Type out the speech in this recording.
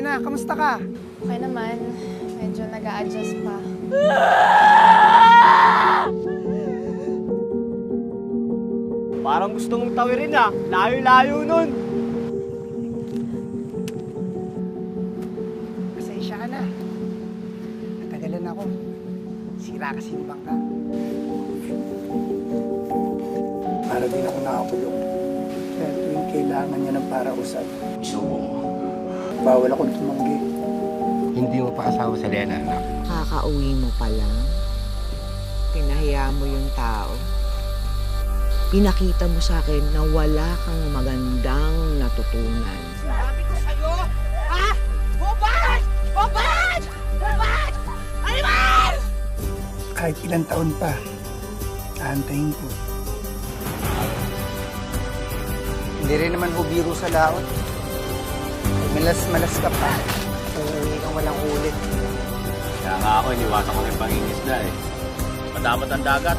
Lena, kamusta ka? Okay naman. Medyo nag-a-adjust pa. Parang gusto mong tawirin ah. Layo-layo nun. Pasensya ka na. Natagalan ako. Sira kasi yung bangka. Para din ako nakakulong. Kaya tuwing kailangan niya ng parausap, Isubo mo. bawal akong tumanggi. Hindi mo pa asawa sa Lena, anak. Kakauwi mo pa lang. Pinahiya mo yung tao. Pinakita mo sa akin na wala kang magandang natutunan. Sabi ko sa'yo, ha? Hubad! Hubad! Hubad! Animal! Kahit ilang taon pa, aantayin ko. Hindi rin naman ho biro sa laot. Malas-malas ka pa. Uuwi kang walang ulit. Kaya nga ako, iniwasan ko ng pangingisda eh. Madamat ang dagat.